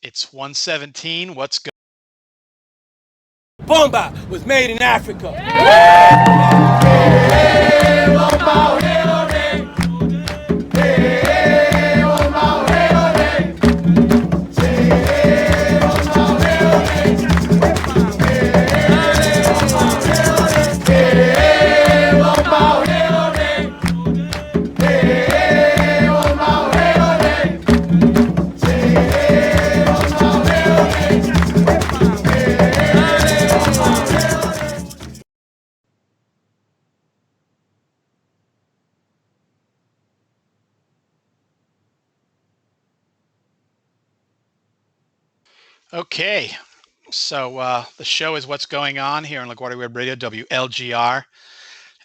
It's 117. What's good? Bomba was made in Africa. Okay. So the show is What's Going On here on LaGuardia Web Radio, WLGR.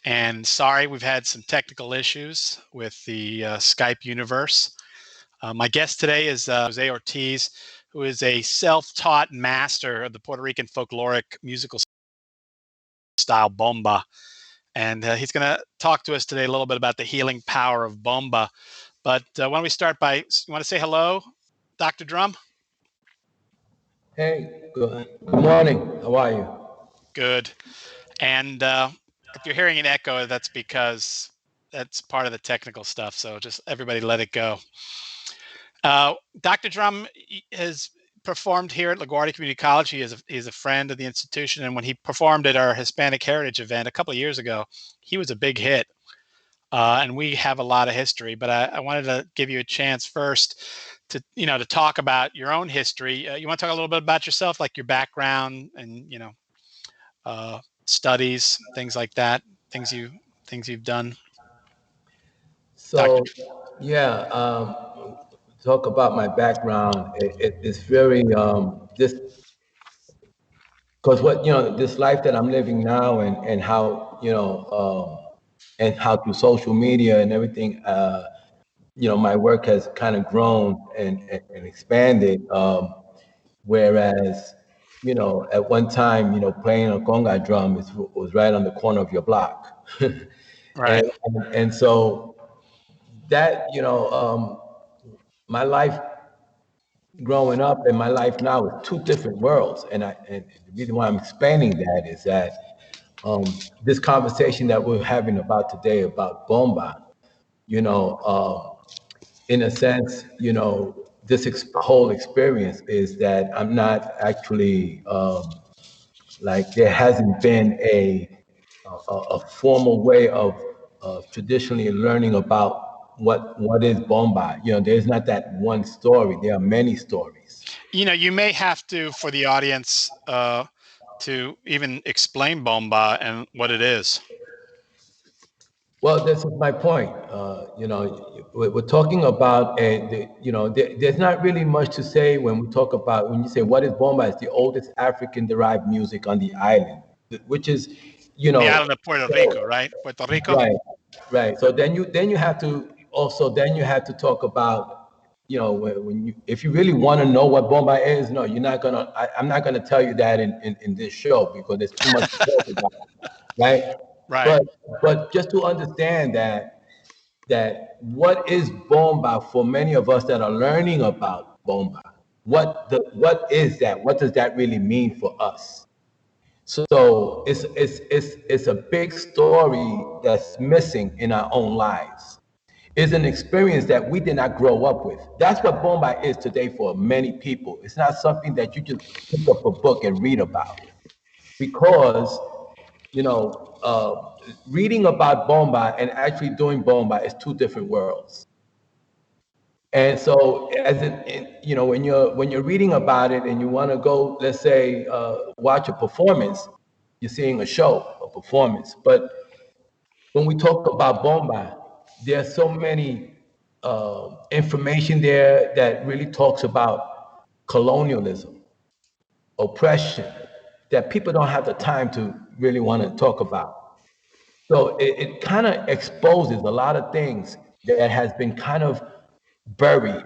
And sorry, we've had some technical issues with the Skype universe. My guest today is Jose Ortiz, who is a self-taught master of the Puerto Rican folkloric musical style Bomba. And he's going to talk to us today a little bit about the healing power of Bomba. But why don't we start by, you want to say hello, Dr. Drum? Hey, good morning. How are you? Good. And if you're hearing an echo, that's because that's part of the technical stuff. So just everybody let it go. Dr. Drum has performed here at LaGuardia Community College. He is a friend of the institution. And when he performed at our Hispanic Heritage event a couple of years ago, he was a big hit. And we have a lot of history, but I wanted to give you a chance first to talk about your own history. You want to talk a little bit about yourself, like your background and, studies, things like that, things you've done. So, yeah, talk about my background. It's very this because this life that I'm living now and how and how through social media and everything, my work has kind of grown and expanded. Whereas, at one time, playing a conga drum was right on the corner of your block. Right. And so that, my life growing up and my life now is two different worlds. And the reason why I'm explaining that is that this conversation that we're having about today about Bomba, in a sense, this whole experience is that I'm not actually like there hasn't been a formal way of traditionally learning about what is Bomba. There's not that one story. There are many stories. You may have to, for the audience, to even explain Bomba and what it is. Well, this is my point. We're talking about there's not really much to say when you say what is Bomba. It's the oldest African-derived music on the island, which is, The island of Puerto Rico, right? Puerto Rico. Right. So then you have to talk about, if you really want to know what Bomba is, no, you're not gonna. I'm not gonna tell you that in this show because there's too much to talk about, right? Right. But just to understand that what is Bomba for many of us that are learning about Bomba, what is that? What does that really mean for us? So it's a big story that's missing in our own lives. It's an experience that we did not grow up with. That's what Bomba is today for many people. It's not something that you just pick up a book and read about. Because, reading about Bomba and actually doing Bomba is two different worlds. And so, when you're reading about it and you want to go, let's say, watch a performance, you're seeing a show, a performance. But when we talk about Bomba, there's so many information there that really talks about colonialism, oppression, that people don't have the time to really want to talk about. So it kind of exposes a lot of things that has been kind of buried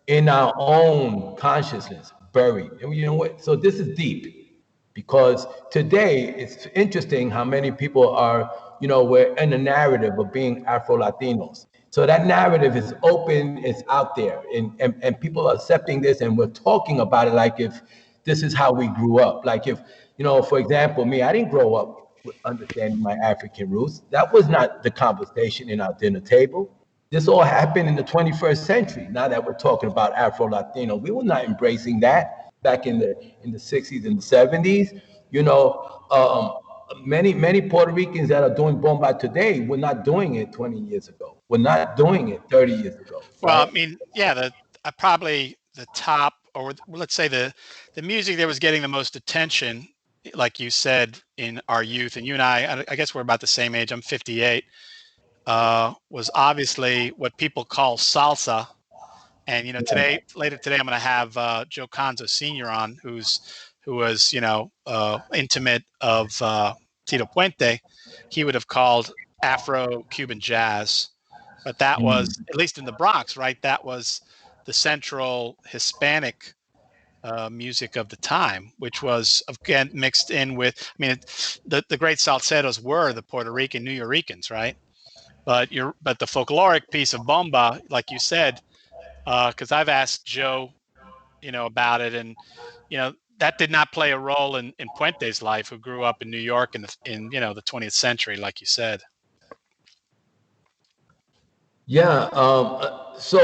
in our own consciousness, buried. And you know what? So this is deep because today it's interesting how many people are, we're in the narrative of being Afro-Latinos. So that narrative is open, it's out there, and people are accepting this, and we're talking about it like if this is how we grew up. Like if, for example, me, I didn't grow up with understanding my African roots. That was not the conversation in our dinner table. This all happened in the 21st century. Now that we're talking about Afro-Latino, we were not embracing that back in the 60s and 70s. Many Puerto Ricans that are doing bomba today were not doing it 20 years ago. We're not doing it 30 years ago, Well, right? I mean, yeah, probably the top, or let's say the music that was getting the most attention, like you said, in our youth, and you and I guess we're about the same age. I'm 58. Was obviously what people call salsa. And later today, I'm going to have Joe Conzo Sr. on, who was intimate of Tito Puente. He would have called Afro-Cuban jazz, but that was, at least in the Bronx, right? That was the central Hispanic music of the time, which was again mixed in with. I mean, the great salseros were the Puerto Rican New Yorkers, right? But the folkloric piece of bomba, like you said, because I've asked Joe, about it, and that did not play a role in Puente's life, who grew up in New York in the 20th century, like you said. Yeah. So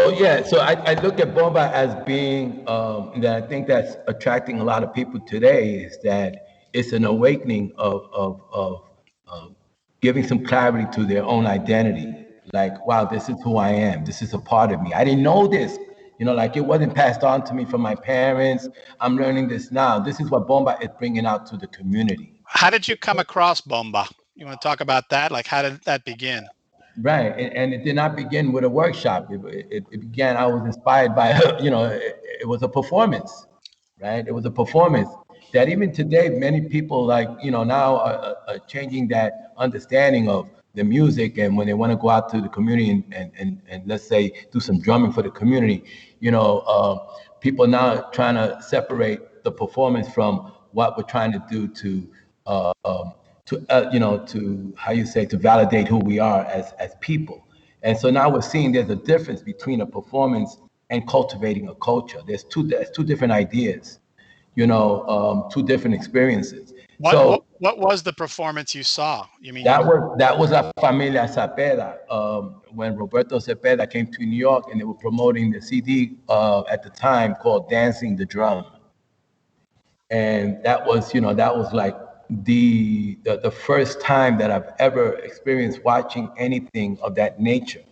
I look at bomba as being that I think that's attracting a lot of people today is that it's an awakening of giving some clarity to their own identity. Like, wow, this is who I am. This is a part of me. I didn't know this. Like it wasn't passed on to me from my parents. I'm learning this now. This is what bomba is bringing out to the community. How did you come across bomba? You want to talk about that? Like, how did that begin? Right, and it did not begin with a workshop. It began. I was inspired by, it was a performance, right? It was a performance that even today, many people now are changing that understanding of the music, and when they want to go out to the community and let's say do some drumming for the community, people now are trying to separate the performance from what we're trying to do to how you say, to validate who we are as people. And so now we're seeing there's a difference between a performance and cultivating a culture. There's two different ideas, two different experiences. What was the performance you saw? You mean that was La Familia Cepeda, when Roberto Cepeda came to New York, and they were promoting the CD at the time called Dancing the Drum. And that was like the first time that I've ever experienced watching anything of that nature.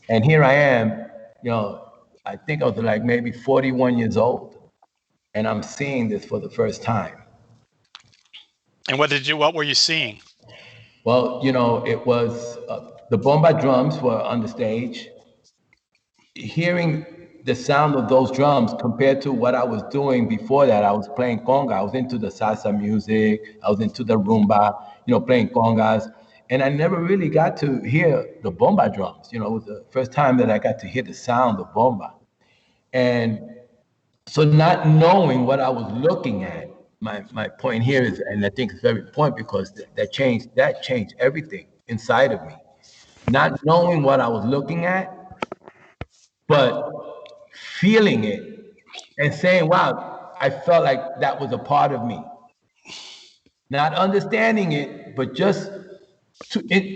And here I am, I think I was like maybe 41 years old, and I'm seeing this for the first time. And what were you seeing? Well, it was the bomba drums were on the stage. Hearing the sound of those drums compared to what I was doing before that, I was playing conga. I was into the salsa music. I was into the rumba, playing congas. And I never really got to hear the bomba drums. It was the first time that I got to hear the sound of bomba. And so not knowing what I was looking at, my point here is, and I think it's very important because that changed everything inside of me. Not knowing what I was looking at, but feeling it and saying, wow, I felt like that was a part of me. Not understanding it, but just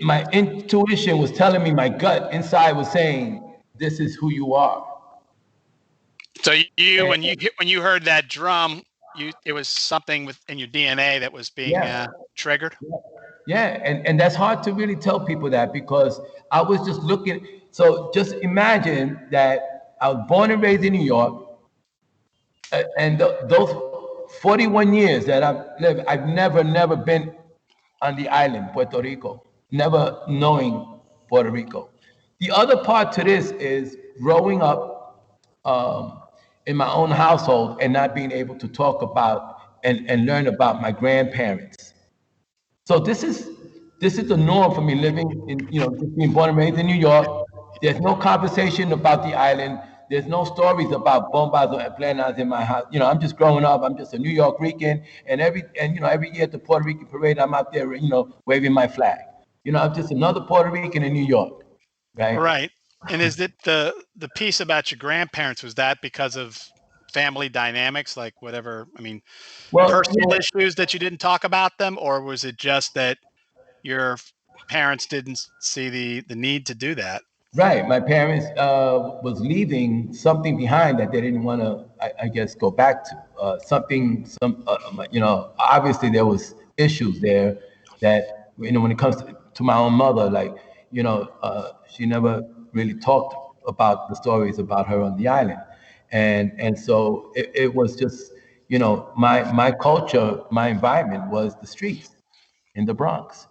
my intuition was telling me, my gut inside was saying, this is who you are. So when you heard that drum, it was something within your DNA that was being triggered? Yeah, and that's hard to really tell people that, because I was just looking. So just imagine that I was born and raised in New York, and those 41 years that I've lived, I've never been on the island, Puerto Rico, never knowing Puerto Rico. The other part to this is growing up in my own household and not being able to talk about and learn about my grandparents. So this is the norm for me, living in, just being born and raised in New York. There's no conversation about the island. There's no stories about bombas or planas in my house. I'm just growing up. I'm just a New York Rican, and every year at the Puerto Rican parade, I'm out there, waving my flag. I'm just another Puerto Rican in New York, right? Right. And is it the piece about your grandparents, was that because of family dynamics, like whatever, I mean, Well, personal issues that you didn't talk about them, or was it just that your parents didn't see the need to do that? right. My parents was leaving something behind that they didn't want to, I guess, go back to. Obviously there was issues there that, when it comes to my own mother, like, she never really talked about the stories about her on the island. And so it was just, my culture, my environment was the streets in the Bronx.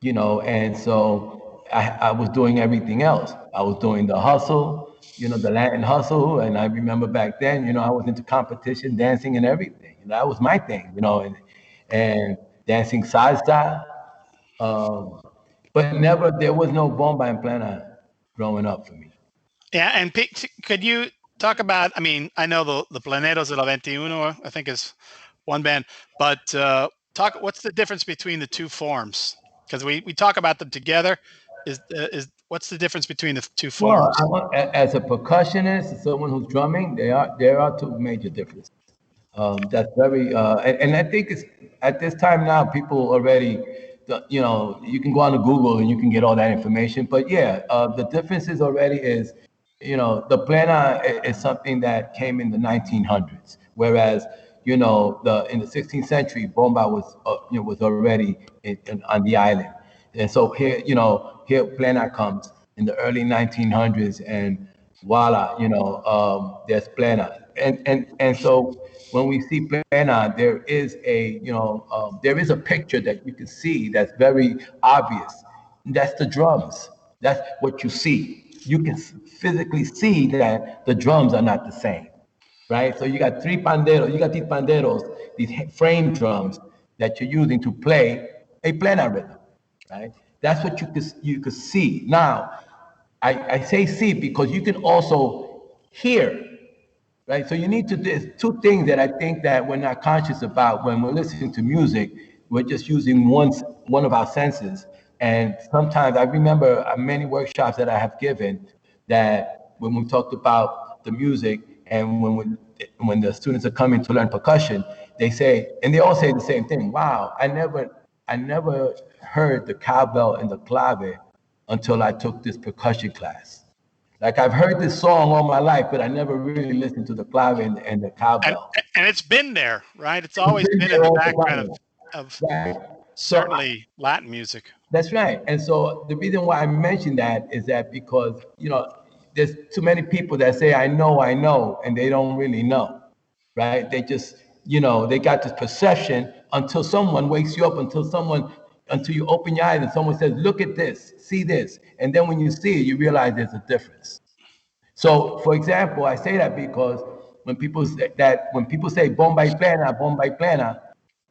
And so I was doing everything else. I was doing the hustle, the Latin hustle. And I remember back then, I was into competition, dancing and everything. That was my thing, and dancing salsa. Um, but never, there was no bomba and plana growing up for me. Yeah, and could you talk about? I mean, I know the Planeros de la 21, I think is one band, but talk. What's the difference between the two forms? Because we talk about them together. Is what's the difference between the two Well, forms? as a percussionist, someone who's drumming, there are two major differences. That's very, and I think it's at this time now, people already, you can go on to Google and you can get all that information. But yeah, the differences already is, the plena is something that came in the 1900s, whereas, the in the 16th century, bomba was already on the island. And so here, here plena comes in the early 1900s, and voila, there's plena. And so when we see plena, there is a picture that you can see that's very obvious. That's the drums. That's what you see. You can physically see that the drums are not the same, right? So you got three panderos, you got these panderos, these frame drums that you're using to play a plena rhythm, right? That's what you could see. Now, I say see because you can also hear, right? So you need to, there's two things that I think that we're not conscious about when we're listening to music. We're just using one of our senses. And sometimes I remember many workshops that I have given that when we talked about the music and when the students are coming to learn percussion, they say, and they all say the same thing. Wow, I never heard the cowbell and the clave until I took this percussion class. Like I've heard this song all my life, but I never really listened to the clave and the and cowbell. and it's been there, right? It's It's always been been in there the all the background time. of Right. So certainly Latin music. that's right. And so the reason why I mention that is that because, there's too many people that say, I know, and they don't really know, right? They just, they got this perception until someone wakes you up, until you open your eyes and someone says, look at this, see this. And then when you see it, you realize there's a difference. So, for example, I say that because when people say bomba y plena,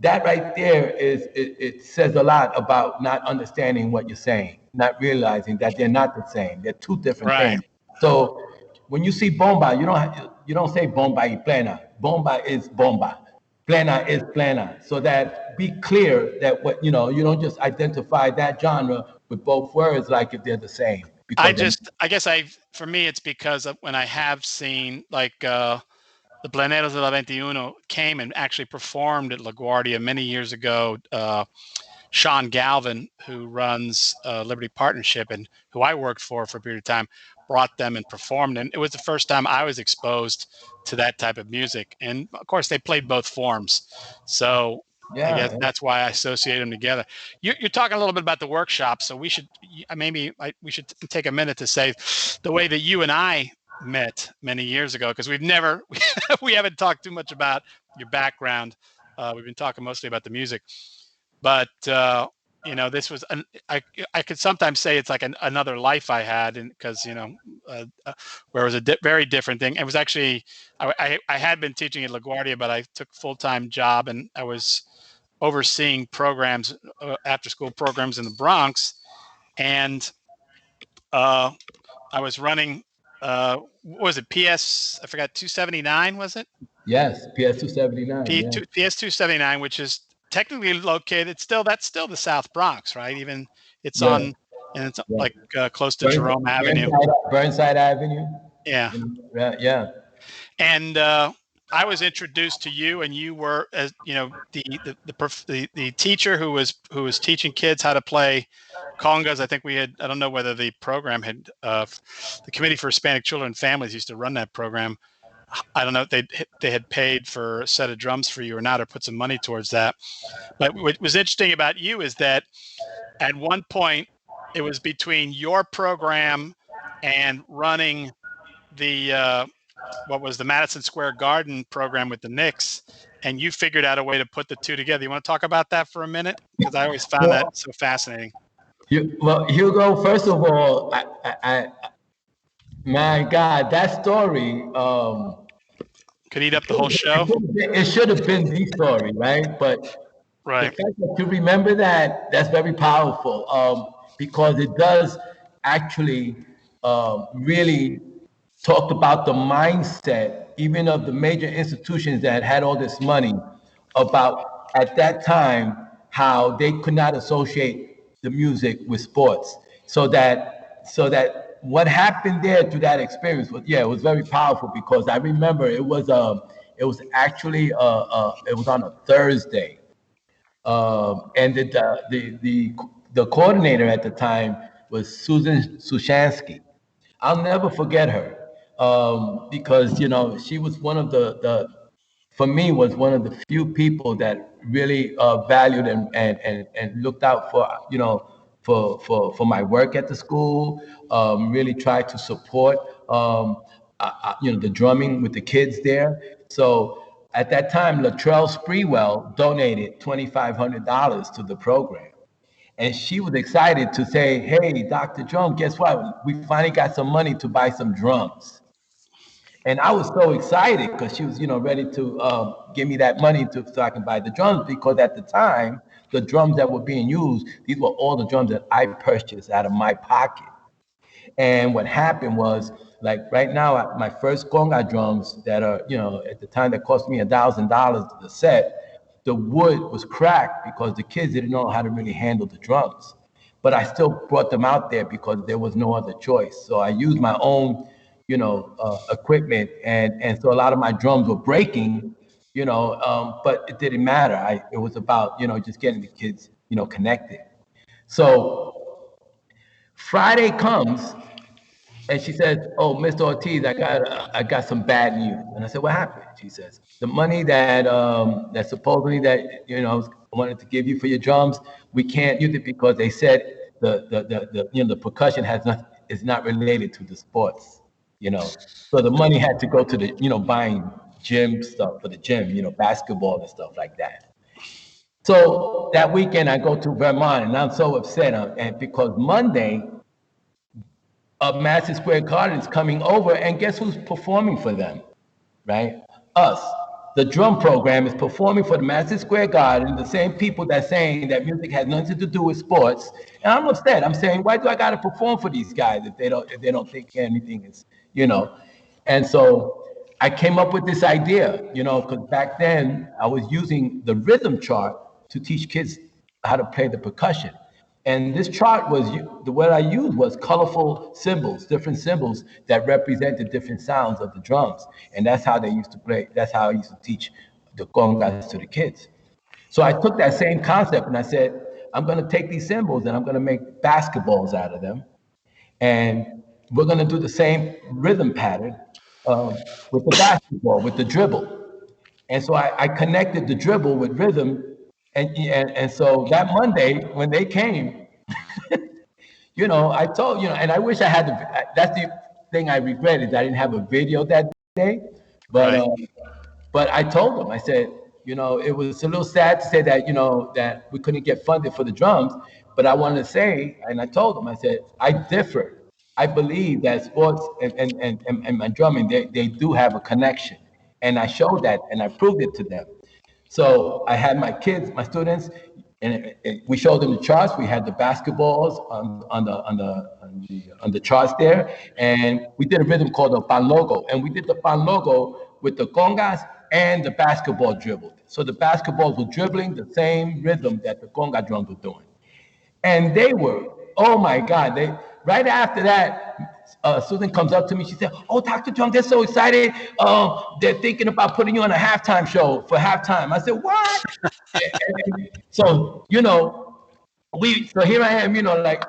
that right there it says a lot about not understanding what you're saying, not realizing that they're not the same. They're two different Right. things. So, when you see bomba, you don't say bomba y plena. Bomba is bomba. Plena is plena. So that be clear that you don't just identify that genre with both words like if they're the same because they're I guess for me, it's because of when I have seen like the Planeros de la 21 came and actually performed at LaGuardia many years ago. Sean Galvin, who runs Liberty Partnership and who I worked for a period of time, brought them and performed. And it was the first time I was exposed to that type of music. And of course, they played both forms. So I guess yeah. that's why I associate them together. You're talking a little bit about the workshop, so we should we should take a minute to say the way that you and I met many years ago, because we've never we haven't talked too much about your background. We've been talking mostly about the music, but this was I could sometimes say it's like another life I had, and because where it was a very different thing. It was actually I had been teaching at LaGuardia, but I took a full-time job and I was overseeing programs, after school programs in the Bronx, and uh, I was running what was it, PS, I forgot, 279, was it? Yes, PS 279. Yeah. PS 279, which is technically located still, that's still the South Bronx, right? Even it's Yeah. on and it's Yeah. like close to Jerome Avenue. Burnside Avenue. Yeah. Yeah. And I was introduced to you, and you were, as you know, the teacher who was teaching kids how to play congas. I think we had, I don't know whether the program had, the Committee for Hispanic Children and Families used to run that program. I don't know if they had paid for a set of drums for you or not, or put some money towards that. But what was interesting about you is that at one point it was between your program and running the what was the Madison Square Garden program with the Knicks, and you figured out a way to put the two together. You want to talk about that for a minute? Because I always found that so fascinating. Well, Hugo, first of all, my God, that story could eat up the whole show. It should have been the story, right? But right. The fact that you remember that, that's very powerful, because it does actually really talk about the mindset, even of the major institutions that had all this money, about at that time how they could not associate the music with sports. So that what happened there through that experience was, it was very powerful, because I remember it was actually it was on a Thursday. And the coordinator at the time was Susan Sushansky. I'll never forget her, because she was one of the for me was one of the few people that really valued and looked out for for my work at the school. Really tried to support the drumming with the kids there. So at that time, Latrell Sprewell donated $2,500 to the program. And she was excited to say, hey, Dr. Drum, guess what? We finally got some money to buy some drums. And I was so excited because she was, ready to give me that money so I can buy the drums, because at the time, the drums that were being used, these were all the drums that I purchased out of my pocket. And what happened was, like right now, my first conga drums that are, at the time that cost me $1,000 the set, the wood was cracked because the kids didn't know how to really handle the drums. But I still brought them out there because there was no other choice. So I used my own, equipment, and so a lot of my drums were breaking, but it didn't matter. It was about, just getting the kids, connected. So Friday comes, and she says, "Oh, Mr. Ortiz, I got some bad news." And I said, "What happened?" She says, "The money that supposedly that I wanted to give you for your drums, we can't use it because they said the percussion is not related to the sports, So the money had to go to the buying gym stuff for the gym, basketball and stuff like that." So that weekend I go to Vermont, and I'm so upset, and because Monday, Madison Square Garden is coming over, and guess who's performing for them, right? Us. The drum program is performing for the Madison Square Garden, the same people that's saying that music has nothing to do with sports. And I'm upset. I'm saying, why do I got to perform for these guys if they don't think anything is, And so I came up with this idea, because back then I was using the rhythm chart to teach kids how to play the percussion. And this chart was, the word I used was colorful symbols, different symbols that represented different sounds of the drums. And that's how they used to play. That's how I used to teach the congas to the kids. So I took that same concept and I said, I'm going to take these symbols and I'm going to make basketballs out of them. And we're going to do the same rhythm pattern with the basketball, with the dribble. And so I connected the dribble with rhythm. And so that Monday, when they came, I told, and I wish I had that's the thing I regret, is I didn't have a video that day. But Right. but I told them, I said, it was a little sad to say that, that we couldn't get funded for the drums. But I wanted to say, and I told them, I said, I differ. I believe that sports and my drumming, they do have a connection. And I showed that and I proved it to them. So I had my kids, my students, and we showed them the charts. We had the basketballs on the charts there, and we did a rhythm called the pan logo, and we did the pan logo with the congas and the basketball dribbled. So the basketballs were dribbling the same rhythm that the conga drums were doing, and they were Oh my God! They right after that, Susan comes up to me. She said, "Oh, Dr. Drum, they're so excited. They're thinking about putting you on a halftime show for halftime." I said, "What?" So so here I am, like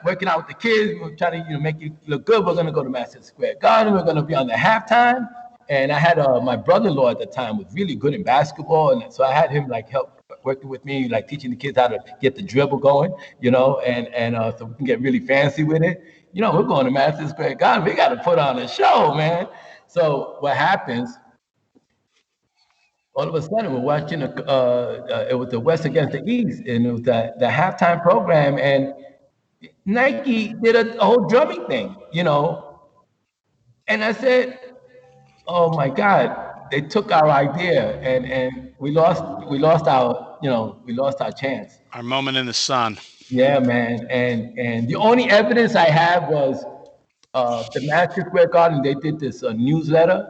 working out with the kids. We're trying to make it look good. We're gonna go to Madison Square Garden. We're gonna be on the halftime. And I had my brother-in-law at the time was really good in basketball, and so I had him like help working with me, like teaching the kids how to get the dribble going, and so we can get really fancy with it. We're going to Madison Square Garden. We got to put on a show, man. So what happens? All of a sudden, we're watching it was the West against the East, and it was the halftime program, and Nike did a whole drumming thing, and I said, "Oh my God, they took our idea, and we lost our chance." Our moment in the sun. Yeah, man, and the only evidence I have was the Madison Square Garden. They did this newsletter,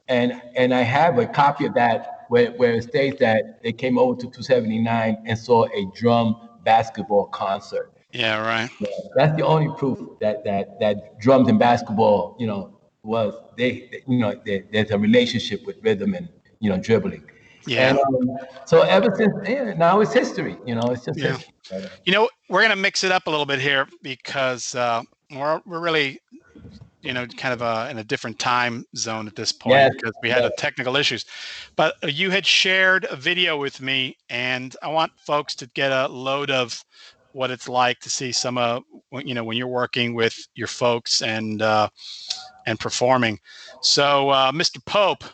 and I have a copy of that where it states that they came over to 279 and saw a drum basketball concert. Yeah, right. Yeah, that's the only proof that drums and basketball, was there's a relationship with rhythm and dribbling. Yeah. And so ever since now it's history. It's just Yeah. history. We're gonna mix it up a little bit here because we're really kind of in a different time zone at this point. Yes, Because we had yes. technical issues. But you had shared a video with me, and I want folks to get a load of what it's like to see some when you're working with your folks and performing. So, Mr. Pope,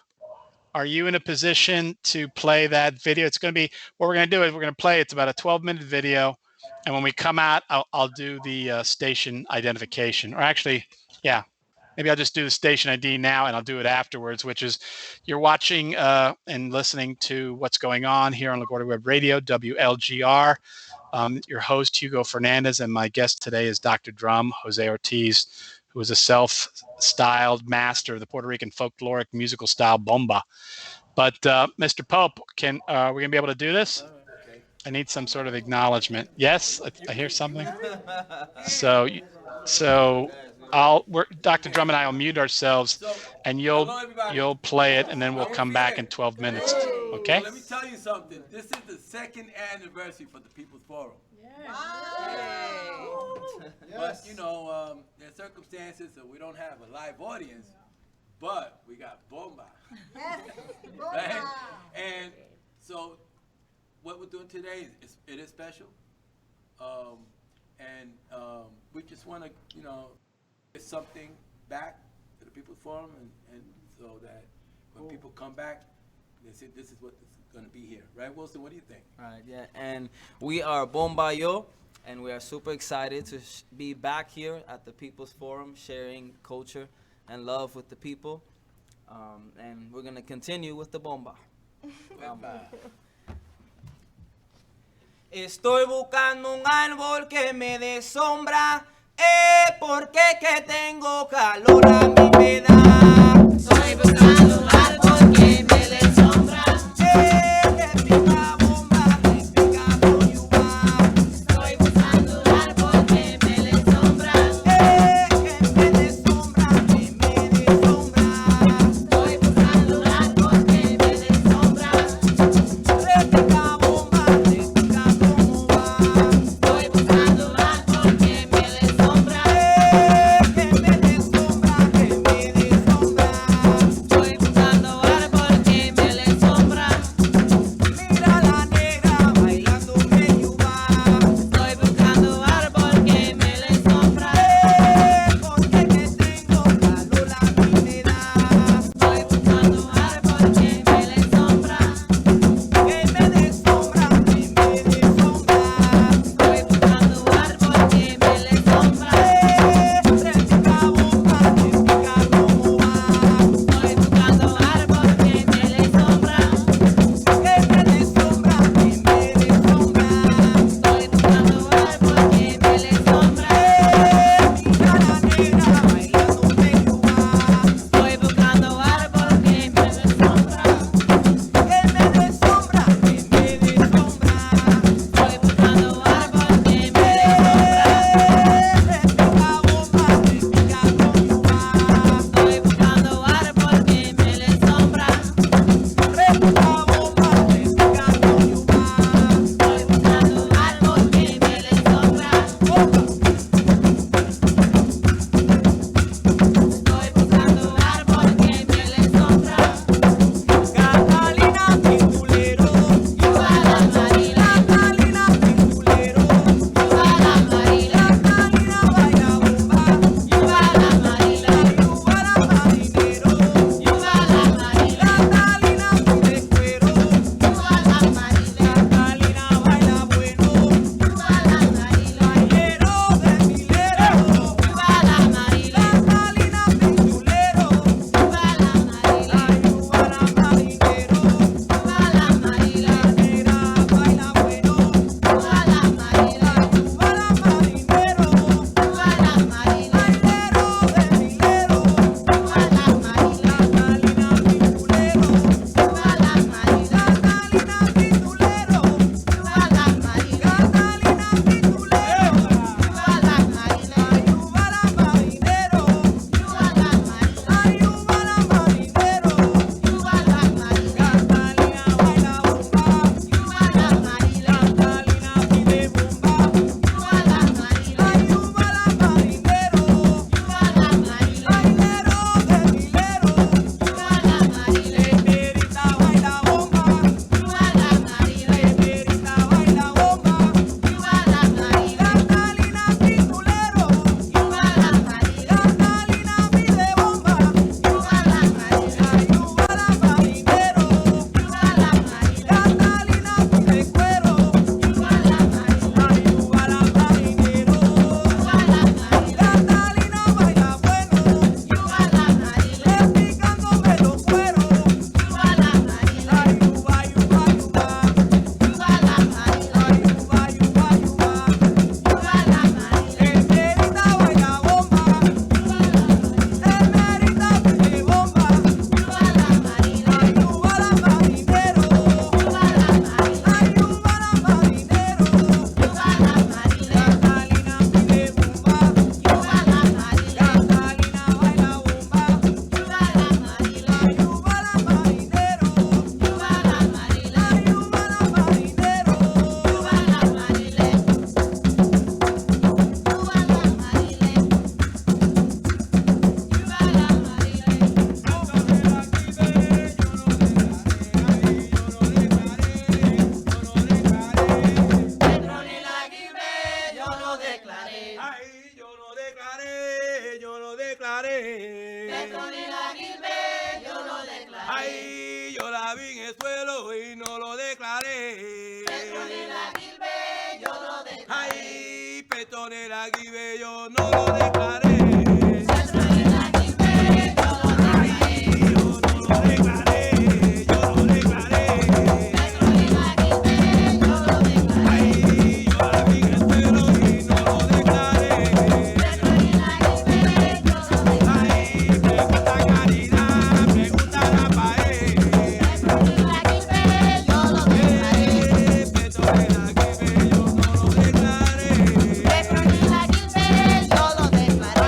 are you in a position to play that video? It's going to be what we're going to do is we're going to play. It's about a 12-minute video, and when we come out, I'll do the station identification, or actually, yeah. Maybe I'll just do the station ID now and I'll do it afterwards, which is you're watching and listening to what's going on here on LaGuardia Web Radio, WLGR. Your host, Hugo Fernandez, and my guest today is Dr. Drum, Jose Ortiz, who is a self-styled master of the Puerto Rican folkloric musical style Bomba. But Mr. Pope, we're going to be able to do this? I need some sort of acknowledgement. Yes, I hear something. So Dr. Drum and I will mute ourselves, and you'll play it, and then we'll come back in 12 minutes. Okay? Let me tell you something. This is the second anniversary for the People's Forum. But there's circumstances that we don't have a live audience, but we got Bomba. Right? And so what we're doing today it is special, and we just want to get something back to the People's Forum, and so that when people come back, they say this is what is going to be here, right, Wilson? What do you think? Right, yeah, and we are Bomba Yo, and we are super excited to be back here at the People's Forum, sharing culture and love with the people, and we're going to continue with the Bomba. Estoy buscando un árbol que me dé sombra, porque que tengo calor a mí me da. Estoy buscando un árbol que me dé sombra, que pica bomba, que pica boyuba. Estoy buscando un árbol que me dé sombra, que me dé sombra, que me dé sombra. Estoy buscando un árbol que me dé sombra, que pica bomba, que pica como va. Estoy buscando un árbol que me dé sombra, que me dé sombra, que me dé Ay, yo lo declaré, yo lo declaré. Petronila Gilbert, yo lo declaré. Ay, yo la vi en el suelo y no lo declaré. Petronila Gilbert, yo lo declaré. Ay, Petronila Gilbert, yo no lo declaré. Petronila Gilbert, yo lo declaré. Yo no lo declaré, yo lo declaré. Petronila Gilbert, yo lo declaré. Ay, yo la vi en el suelo y no lo declaré. Petronila Gilbert, yo lo declaré. Ay, pregunta Caridad, pregunta Rafael. Petronila Gilbert, yo lo declaré. Petronila Gilbert, yo no lo declaré. Petronila Gilbert, yo lo declaré.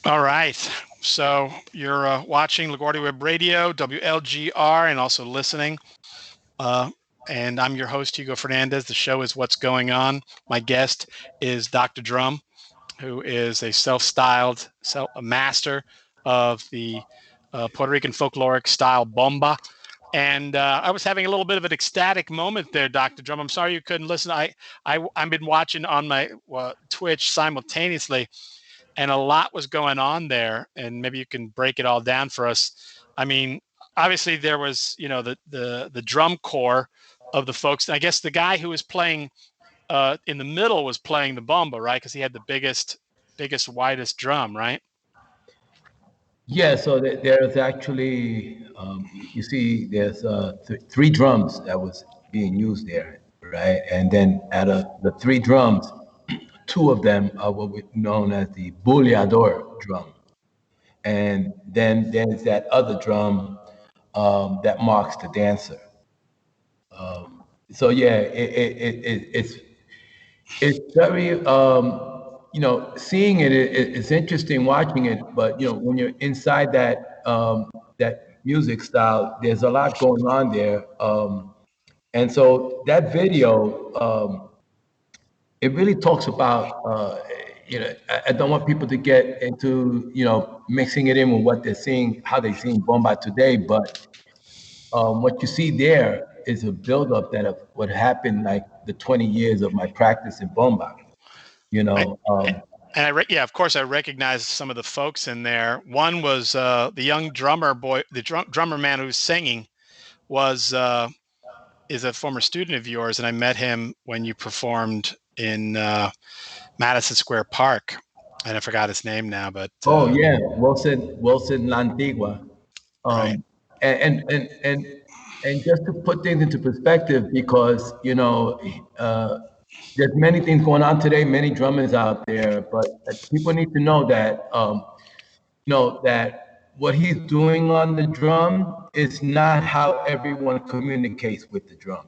All right. So you're watching LaGuardia Web Radio, WLGR, and also listening. And I'm your host, Hugo Fernandez. The show is What's Going On. My guest is Dr. Drum, who is a self-styled a master of the Puerto Rican folkloric style Bomba. And I was having a little bit of an ecstatic moment there, Dr. Drum. I'm sorry you couldn't listen. I've been watching on my Twitch simultaneously, and a lot was going on there. And maybe you can break it all down for us. I mean, obviously there was, the drum corps of the folks. I guess the guy who was playing in the middle was playing the bomba, right? Because he had the biggest, widest drum, right? Yeah, so there's actually, you see, there's three drums that was being used there, right? And then out of the three drums, two of them are what we known as the bulleador drum. And then there's that other drum that marks the dancer. So yeah, it's very seeing it's interesting watching it, but when you're inside that music style, there's a lot going on there, and so that video, it really talks about I don't want people to get into mixing it in with what they're seeing, how they're seeing Bomba today, but what you see there is a buildup that of what happened like the 20 years of my practice in Bomba. And of course, I recognized some of the folks in there. One was the young drummer boy, the drummer man who's singing is a former student of yours, and I met him when you performed in Madison Square Park, and I forgot his name now, but oh yeah, Wilson La Antigua. Right. And just to put things into perspective, because there's many things going on today, many drummers out there, but people need to know that that what he's doing on the drum is not how everyone communicates with the drum.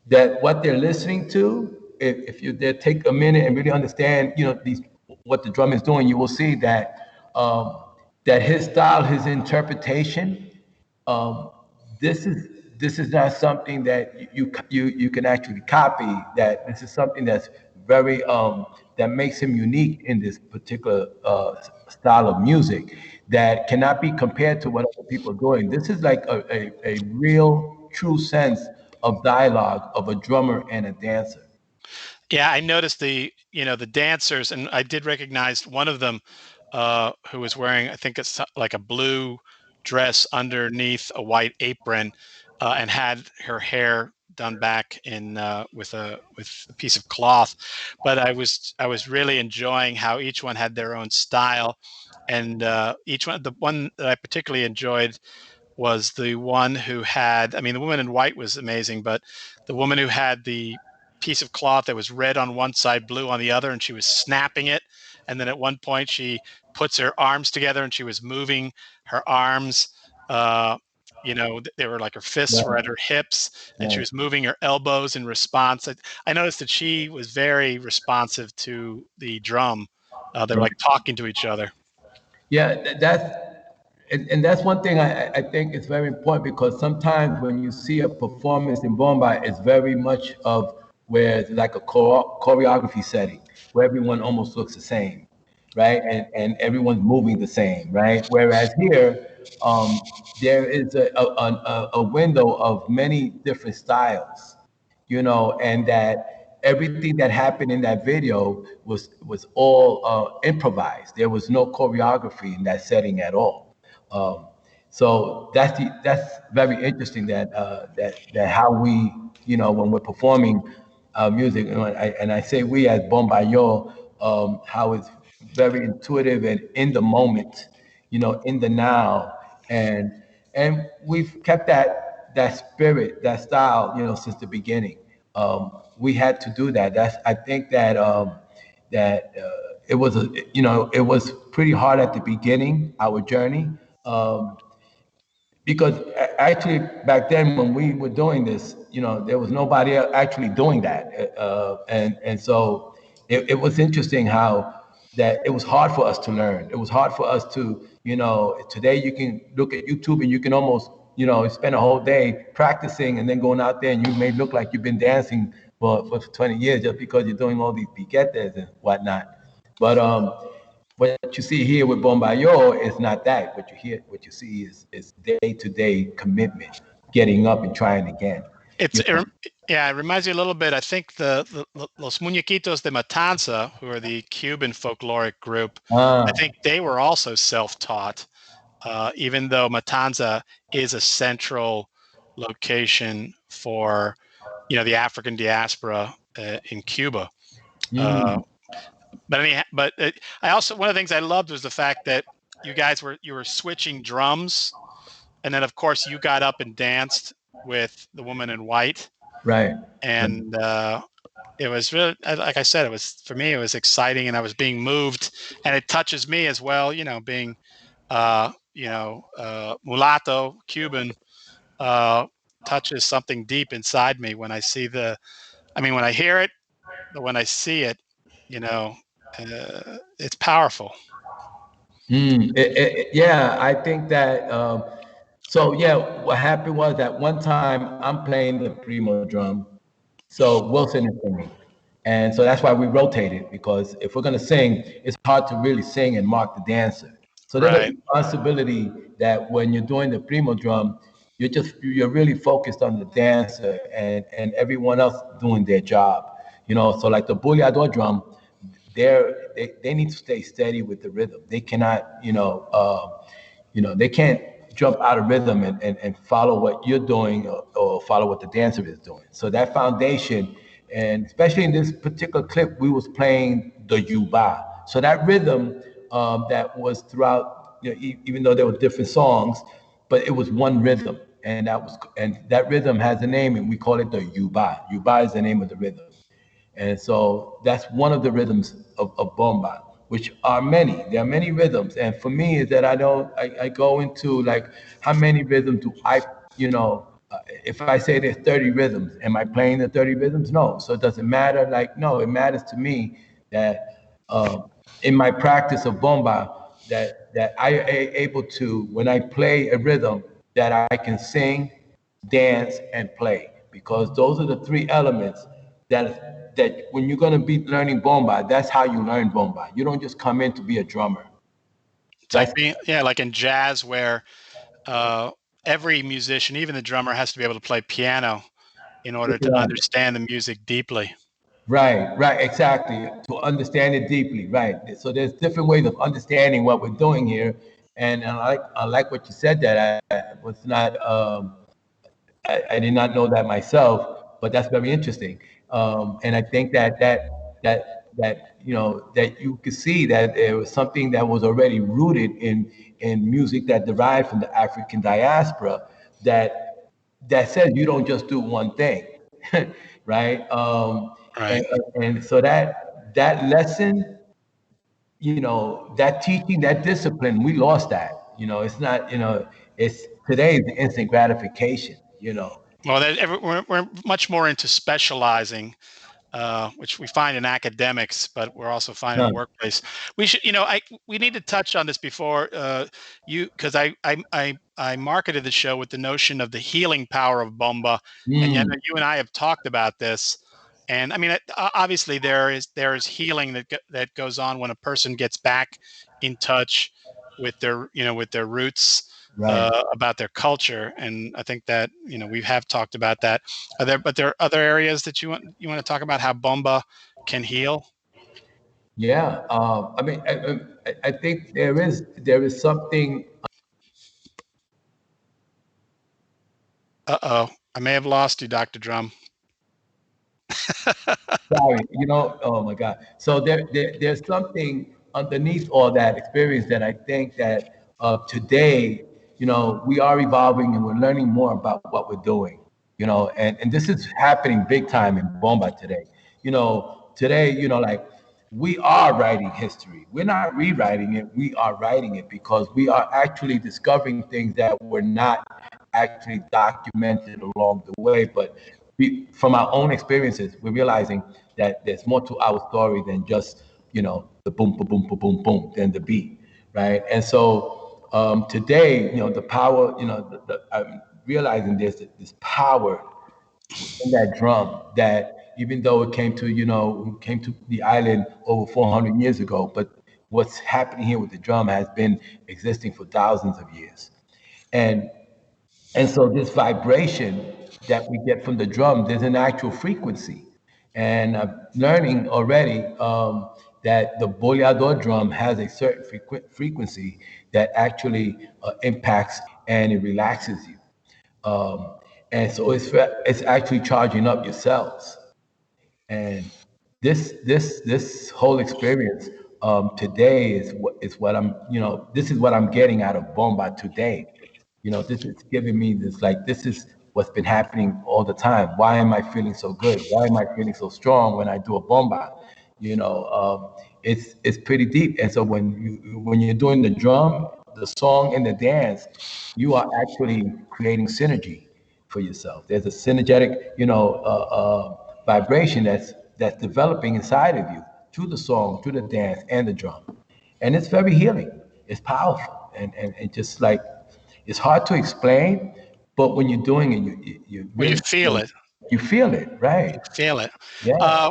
That what they're listening to, if you take a minute and really understand, what the drum is doing, you will see that that his style, his interpretation, this is not something that you can actually copy. That this is something that's very that makes him unique in this particular style of music that cannot be compared to what other people are doing. This is like a real true sense of dialogue of a drummer and a dancer. Yeah, I noticed the dancers, and I did recognize one of them who was wearing, I think it's like a blue dress underneath a white apron, and had her hair done back in with a piece of cloth. But I was really enjoying how each one had their own style, and the one that I particularly enjoyed was the one who had, I mean, the woman in white was amazing, but the woman who had the piece of cloth that was red on one side, blue on the other, and she was snapping it. And then at one point she puts her arms together and she was moving her arms. They were like her fists were at her hips, and she was moving her elbows in response. I noticed that she was very responsive to the drum. They were like talking to each other. Yeah, that's one thing I think is very important, because sometimes when you see a performance in Bomba, it's very much of where it's like a choreography setting where everyone almost looks the same, right? And everyone's moving the same, right? Whereas here, there is a window of many different styles, and that everything that happened in that video was all improvised. There was no choreography in that setting at all. So that's very interesting that how we, when we're performing music, and I say we as Bomba Yo, how it's very intuitive and in the moment, in the now, and we've kept that spirit, that style, since the beginning. We had to do that. I think that it was it was pretty hard at the beginning, our journey, because actually back then when we were doing this, there was nobody actually doing that, and so it was interesting how that it was hard for us to learn. It was hard for us to, today you can look at YouTube and you can almost, spend a whole day practicing and then going out there and you may look like you've been dancing for 20 years just because you're doing all these piquetes and whatnot. But what you see here with Bomba is not that. What you see is day-to-day commitment, getting up and trying again. Yeah, it reminds me a little bit. I think the Los Muñequitos de Matanza, who are the Cuban folkloric group, I think they were also self-taught, even though Matanza is a central location for, the African diaspora in Cuba. But I also, one of the things I loved was the fact that you guys were switching drums, and then of course you got up and danced with the woman in white. Right. And it was really, like I said, for me, it was exciting, and I was being moved, and it touches me as well, being, mulatto, Cuban, touches something deep inside me when I see when I hear it, but when I see it, it's powerful. Yeah, I think that, so yeah, what happened was that one time I'm playing the primo drum, so Wilson is singing. And so that's why we rotated, because if we're going to sing, it's hard to really sing and mark the dancer. So there's a responsibility that when you're doing the primo drum, you're really focused on the dancer and everyone else doing their job. So like the bulleador drum, they need to stay steady with the rhythm. They cannot, they can't jump out of rhythm and follow what you're doing or follow what the dancer is doing. So that foundation, and especially in this particular clip, we was playing the yuba. So that rhythm that was throughout, even though there were different songs, but it was one rhythm, and that rhythm has a name, and we call it the yuba. Yuba is the name of the rhythm. And so that's one of the rhythms of bomba, which are many. There are many rhythms. And for me is that I go into like, how many rhythms do I, if I say there's 30 rhythms, am I playing the 30 rhythms? No. So it doesn't matter. Like, no, it matters to me that in my practice of bomba, that I am able to, when I play a rhythm, that I can sing, dance, and play. Because those are the three elements that when you're going to be learning bomba, that's how you learn bomba. You don't just come in to be a drummer. It's like in jazz, where every musician, even the drummer, has to be able to play piano in order to understand the music deeply. Right, exactly. To understand it deeply, right. So there's different ways of understanding what we're doing here. And I like what you said, that I was not, I did not know that myself, but that's very interesting. And I think that you could see that there was something that was already rooted in music that derived from the African diaspora that says you don't just do one thing, right? Right. And so that lesson, that teaching, that discipline, we lost that. It's not, it's today's the instant gratification. Well, we're much more into specializing, which we find in academics, but we're also finding in the workplace. We should, we need to touch on this before because I marketed the show with the notion of the healing power of bomba, and yet you and I have talked about this. And I mean, obviously there is healing that goes on when a person gets back in touch with their roots. Right. About their culture, and I think that we have talked about that. But there are other areas that you want to talk about how bomba can heal. Yeah, I mean, I think there is something. I may have lost you, Dr. Drum. Sorry, oh my God. So there's something underneath all that experience that I think that today, we are evolving and we're learning more about what we're doing, and this is happening big time in Bomba today. Today, like we are writing history. We're not rewriting it. We are writing it because we are actually discovering things that were not actually documented along the way, but from our own experiences, we're realizing that there's more to our story than just, the boom, boom, boom, boom, boom, boom, then the beat, right? And so today, the power, I'm realizing there's this power in that drum that even though it came to the island over 400 years ago, but what's happening here with the drum has been existing for thousands of years. And and so this vibration that we get from the drum, there's an actual frequency. And I'm learning already that the boleador drum has a certain frequency that actually impacts and it relaxes you. And so it's actually charging up your cells. And this whole experience today is what I'm this is what I'm getting out of Bomba today. This is giving me this is what's been happening all the time. Why am I feeling so good? Why am I feeling so strong when I do a Bomba? It's pretty deep. And so when you're doing the drum, the song, and the dance, you are actually creating synergy for yourself. There's a synergetic, vibration that's developing inside of you through the song, through the dance, and the drum, and it's very healing. It's powerful, and just like it's hard to explain, but when you're doing it, you Well, really you feel it. You feel it, right? Feel it. Yeah.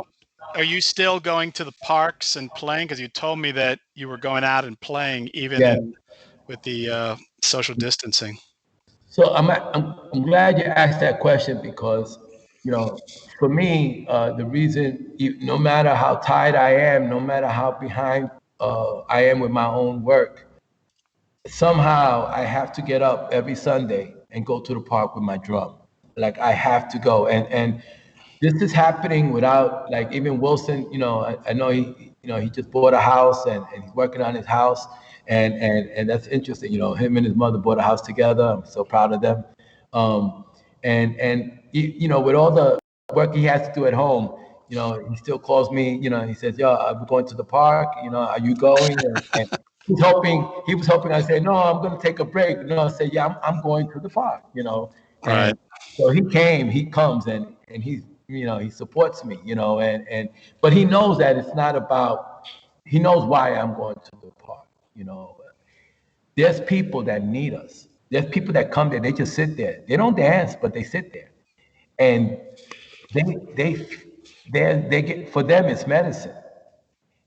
Are you still going to the parks and playing? Because you told me that you were going out and playing even Yeah. with the social distancing. So I'm glad you asked that question because, for me, the reason, no matter how tired I am, no matter how behind I am with my own work, somehow I have to get up every Sunday and go to the park with my drum. Like I have to go, and this is happening without like even Wilson. I know he just bought a house and he's working on his house, and that's interesting. Him and his mother bought a house together. I'm so proud of them. And with all the work he has to do at home, he still calls me. He says, "Yo, I'm going to the park. Are you going?" And he was hoping I say, "No, I'm going to take a break." I say, "Yeah, I'm going to the park." Right. And so he comes and he supports me, but he knows that it's not about, he knows why I'm going to the park. There's people that need us. There's people that come there, they just sit there. They don't dance, but they sit there. And they get, for them it's medicine.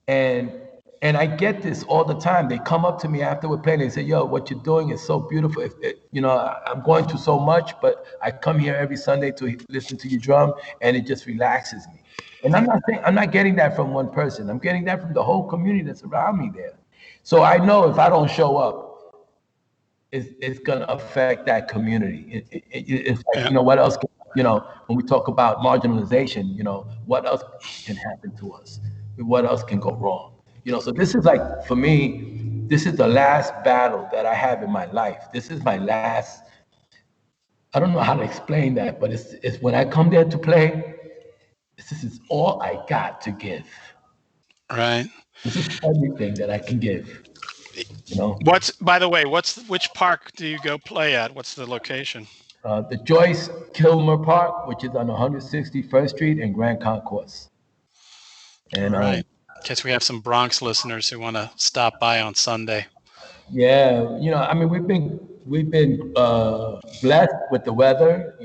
And I get this all the time. They come up to me after we're playing. They say, "Yo, what you're doing is so beautiful. I'm going through so much, but I come here every Sunday to listen to your drum, and it just relaxes me." And I'm not getting that from one person. I'm getting that from the whole community that's around me there. So I know if I don't show up, it's going to affect that community. It's like, what else can, when we talk about marginalization, what else can happen to us? What else can go wrong? So this is like, for me, this is the last battle that I have in my life. This is my last, I don't know how to explain that, but it's when I come there to play, this is all I got to give. Right. This is everything that I can give. By the way, which park do you go play at? What's the location? The Joyce Kilmer Park, which is on 161st Street in Grand Concourse. And right. In case we have some Bronx listeners who want to stop by on Sunday. Yeah, I mean, we've been blessed with the weather,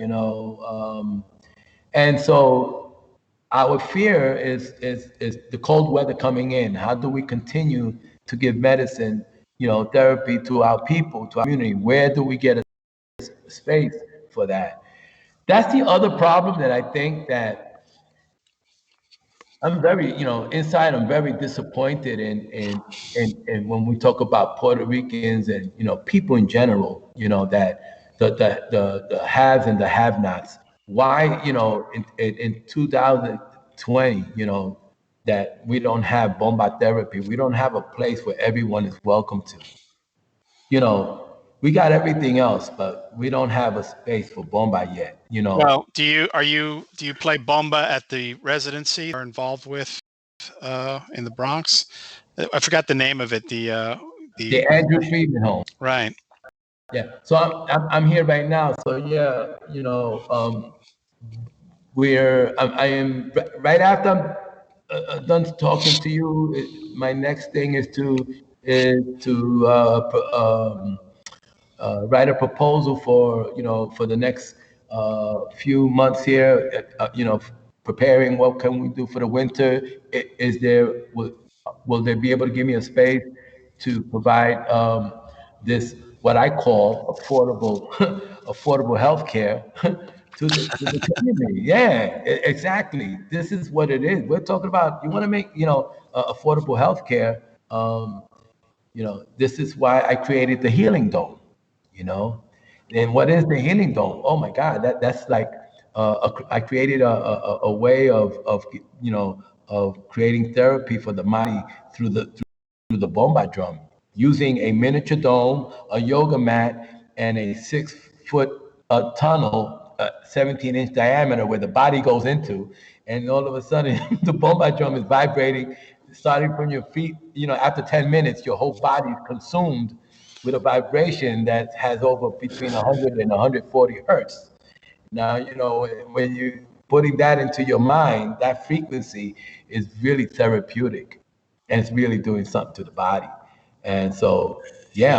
and so our fear is the cold weather coming in. How do we continue to give medicine, therapy to our people, to our community? Where do we get a space for that? That's the other problem that I think that I'm very, inside I'm very disappointed in when we talk about Puerto Ricans and, people in general, that the haves and the have-nots. Why, in 2020, that we don't have bomba therapy. We don't have a place where everyone is welcome to. We got everything else, but we don't have a space for bomba yet. Well, do you play bomba at the residency or involved with in the Bronx? I forgot the name of it. The Andrew Friedman home. Right. Yeah. So I'm here right now. So yeah, I am right after done talking to you. My next thing is to write a proposal for for the next few months here. Preparing what can we do for the winter. Is there will they be able to give me a space to provide this what I call affordable affordable health care to the community? Yeah, exactly. This is what it is. We're talking about you want to make affordable health care. This is why I created the Healing Dome, you know. And what is the Healing Dome? Oh my God, that's like I created a way of creating therapy for the mind through the bomba drum, using a miniature dome, a yoga mat, and a 6 foot tunnel, 17-inch diameter, where the body goes into, and all of a sudden the bomba drum is vibrating, starting from your feet. After 10 minutes, your whole body is consumed with a vibration that has over between 100 and 140 hertz. Now, when you putting that into your mind, that frequency is really therapeutic, and it's really doing something to the body. And so, yeah,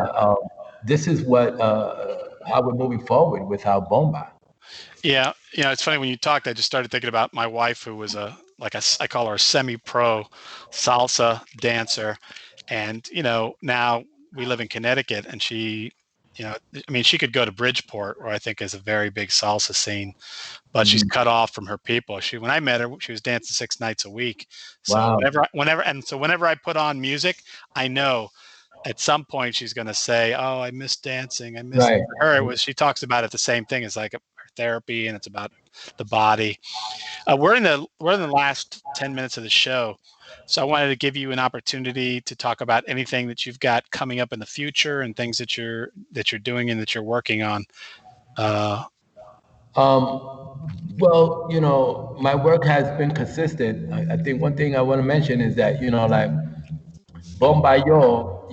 this is what how we're moving forward with our bomba. Yeah, it's funny when you talked. I just started thinking about my wife, who was I call her a semi-pro salsa dancer, and now we live in Connecticut, and she, I mean, she could go to Bridgeport, where I think is a very big salsa scene, but she's Mhm. cut off from her people. When I met her, she was dancing 6 nights a week. So Wow. whenever I put on music, I know at some point she's going to say, "Oh, I miss dancing. I miss." Right. For her, it was. She talks about it the same thing. It's like her therapy, and it's about the body. We're in the last 10 minutes of the show, so I wanted to give you an opportunity to talk about anything that you've got coming up in the future and things that you're doing and that you're working on. Uh, Well, my work has been consistent. I think one thing I want to mention is that, like Bombayo,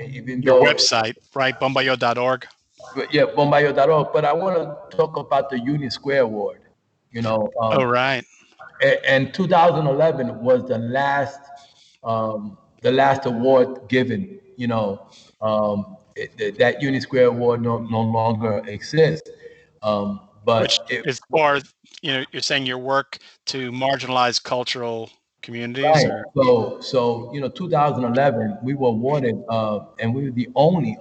even your though, website, right? Bombayo.org. yeah, Bombayo.org, but I want to talk about the Union Square Award. You know, Oh, um, right. and 2011 was the last award given. That Union Square Award no longer exists. Which But it is for, you're saying your work to marginalize cultural communities, Right. or So 2011, we were awarded, and we were the only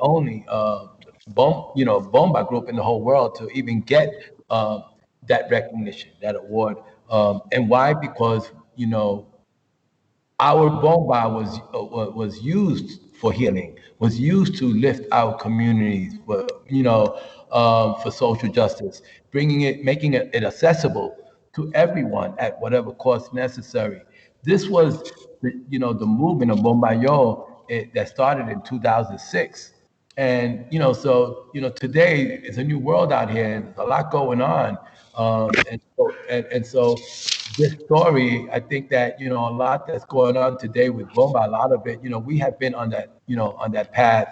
bomba group in the whole world to even get that recognition, that award. And why? Because our bomba was used for healing, was used to lift our communities, for social justice, making it accessible to everyone at whatever cost necessary. This was the movement of Bombayo that started in 2006. And today it's a new world out here, and there's a lot going on. And so this story, I think that a lot that's going on today with Bomba, a lot of it, we have been on that path.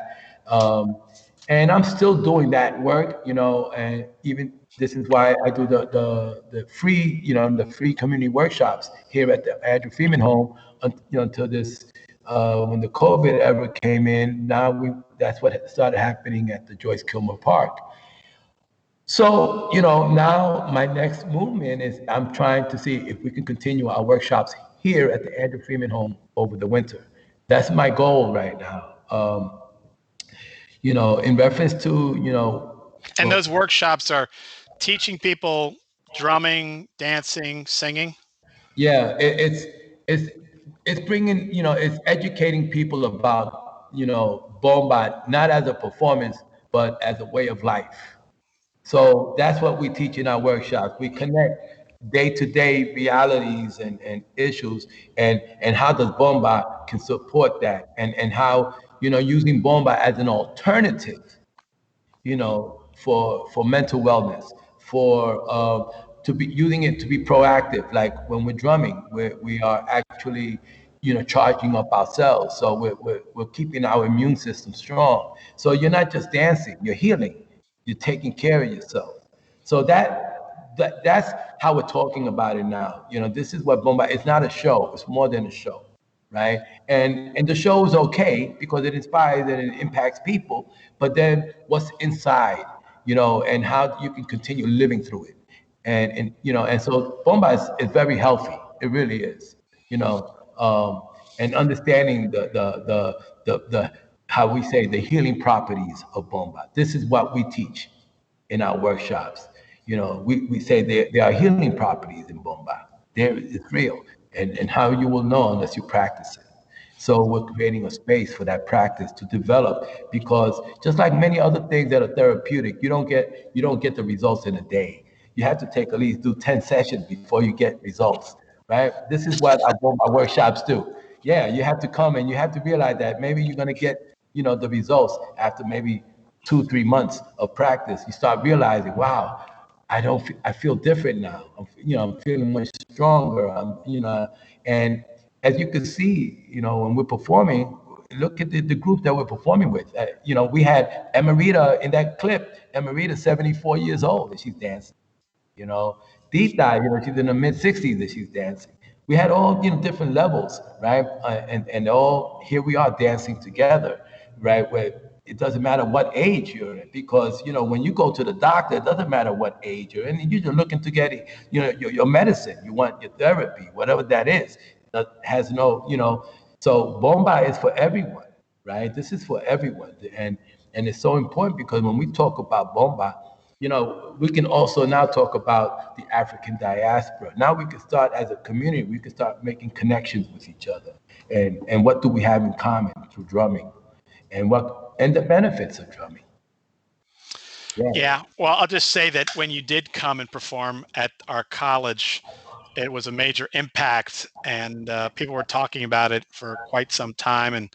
Um, and I'm still doing that work, and even this is why I do the free, the free community workshops here at the Andrew Freeman Home, until this, when the COVID ever came in. Now that's what started happening at the Joyce Kilmer Park. So, now my next movement is I'm trying to see if we can continue our workshops here at the Andrew Freeman Home over the winter. That's my goal right now. In reference to, and well, those workshops are teaching people drumming, dancing, singing. yeah, it's bringing, it's educating people about, bomba, not as a performance, but as a way of life. So that's what we teach in our workshops. We connect day-to-day realities and issues, and how does Bomba can support that, and how, using Bomba as an alternative, for mental wellness, for to be using it to be proactive. Like when we're drumming, we are actually, charging up ourselves. So we're keeping our immune system strong. So you're not just dancing, you're healing, you're taking care of yourself. So that's how we're talking about it now. This is what Bomba. It's not a show. It's more than a show, right? And the show is okay because it inspires and it impacts people. But then what's inside, and how you can continue living through it, and so Bomba is very healthy. It really is, and understanding the how we say the healing properties of Bomba. This is what we teach in our workshops. We say there are healing properties in Bomba. It's real. And how you will know unless you practice it. So we're creating a space for that practice to develop because just like many other things that are therapeutic, you don't get the results in a day. You have to take at least do 10 sessions before you get results, right? This is what our Bomba workshops do. Yeah, you have to come and you have to realize that maybe you're going to get, the results after maybe 2-3 months of practice. You start realizing, wow, I feel different now. I'm feeling much stronger. And as you can see, when we're performing, look at the group that we're performing with. We had Emerita in that clip. Emerita, 74 years old, and she's dancing. Dita, she's in the mid 60s and she's dancing. We had all, different levels, right? And all here we are dancing together, right? Where it doesn't matter what age you're in, because when you go to the doctor, it doesn't matter what age you're in. You're just looking to get your medicine. You want your therapy, whatever that is. That has no, So Bomba is for everyone, right? This is for everyone, and it's so important because when we talk about Bomba, we can also now talk about the African diaspora. Now we can start as a community. We can start making connections with each other, and what do we have in common through drumming, and the benefits of drumming. Yeah. Well, I'll just say that when you did come and perform at our college, it was a major impact, and people were talking about it for quite some time. And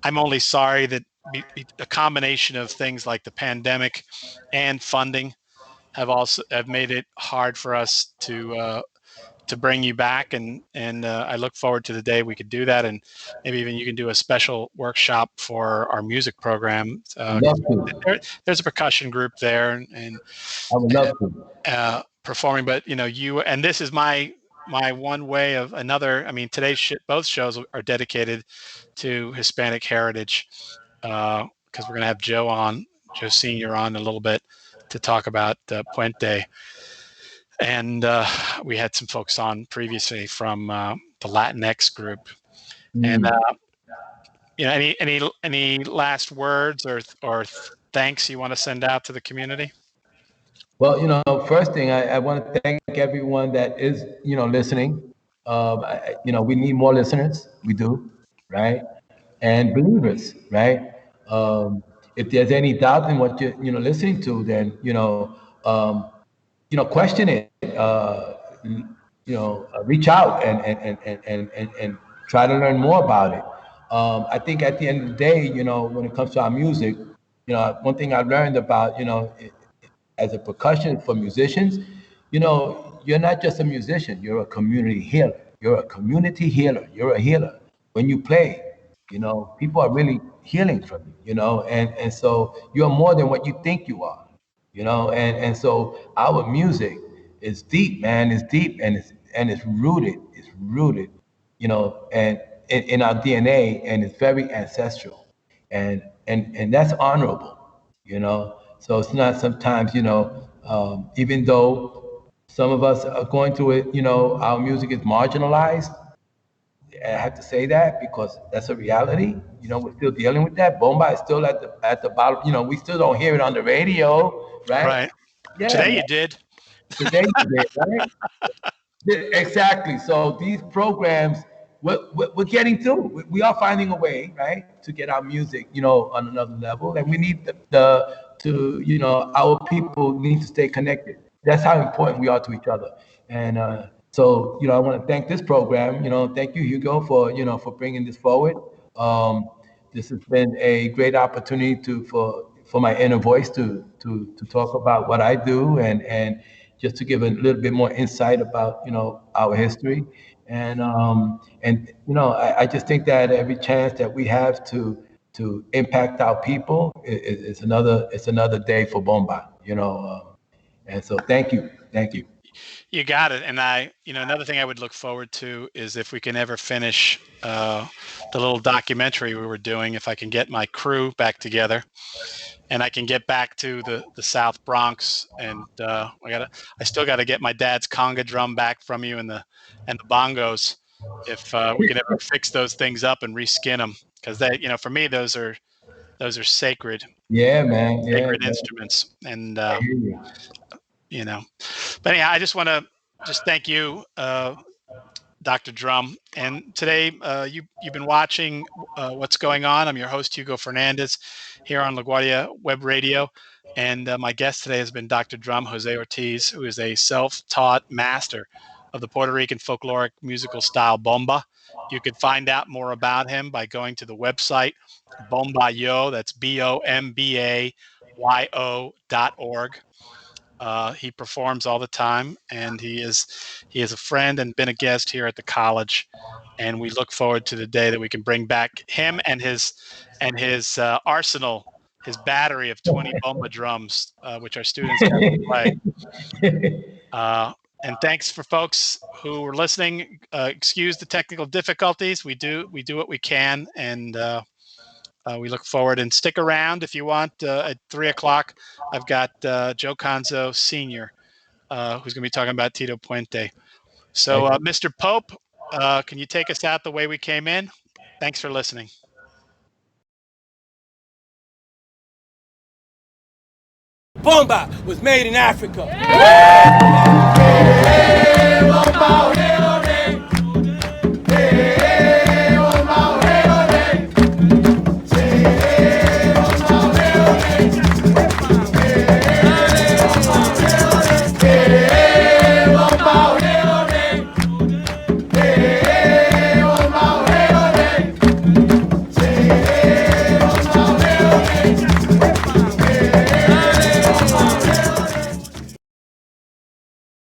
I'm only sorry that a combination of things like the pandemic and funding have made it hard for us to bring you back. And I look forward to the day we could do that, and maybe even you can do a special workshop for our music program. There's a percussion group there, and I would love to. Performing. But you and this is my one way of another. I mean, both shows are dedicated to Hispanic heritage, because we're gonna have Joe Senior on a little bit to talk about Puente. And we had some folks on previously from the Latinx group. And any last words or thanks you want to send out to the community? Well, first thing I want to thank everyone that is listening. We need more listeners. We do, right? And believers, right? If there's any doubt in what you're listening to, then question it. Reach out and try to learn more about it. I think at the end of the day, when it comes to our music, one thing I've learned about, as a percussion for musicians, you're not just a musician. You're a community healer. You're a community healer. You're a healer. When you play, people are really healing from you. And so you're more than what you think you are. And so our music is deep, man. It's deep and it's rooted. It's rooted, and in our DNA, and it's very ancestral, and that's honorable, So it's not sometimes, even though some of us are going through it, our music is marginalized. I have to say that because that's a reality. We're still dealing with that. Bomba is still at the bottom. We still don't hear it on the radio, right? Right. Yeah, Today you did. Today you did, right? Exactly. So these programs, we're getting through. We are finding a way, right, to get our music, on another level, and we need our people need to stay connected. That's how important we are to each other. And so, I want to thank this program. Thank you, Hugo, for bringing this forward. This has been a great opportunity for my inner voice to talk about what I do and just to give a little bit more insight about our history. And I just think that every chance that we have to impact our people is another day for Bomba. And so thank you. You got it. And another thing I would look forward to is if we can ever finish the little documentary we were doing, if I can get my crew back together and I can get back to the South Bronx, and I still got to get my dad's conga drum back from you and the bongos. If we can ever fix those things up and reskin them, because for me, those are sacred, Yeah, man. Yeah, sacred yeah. instruments, and I hear you. But anyhow, I just want to thank you, Dr. Drum. And today, you've been watching What's Going On. I'm your host, Hugo Fernandez, here on LaGuardia Web Radio. And my guest today has been Dr. Drum, Jose Ortiz, who is a self-taught master of the Puerto Rican folkloric musical style Bomba. You could find out more about him by going to the website Bombayo, that's BOMBAYO.org. He performs all the time, and he is a friend and been a guest here at the college. And we look forward to the day that we can bring back him and his arsenal, his battery of 20 bomba drums, which our students got to play. And thanks for folks who were listening. Excuse the technical difficulties. We do what we can, and we look forward, and stick around if you want. At 3:00, I've got Joe Conzo Sr., who's going to be talking about Tito Puente. So, Mr. Pope, can you take us out the way we came in? Thanks for listening. Bomba was made in Africa. Hey, bomba, hey.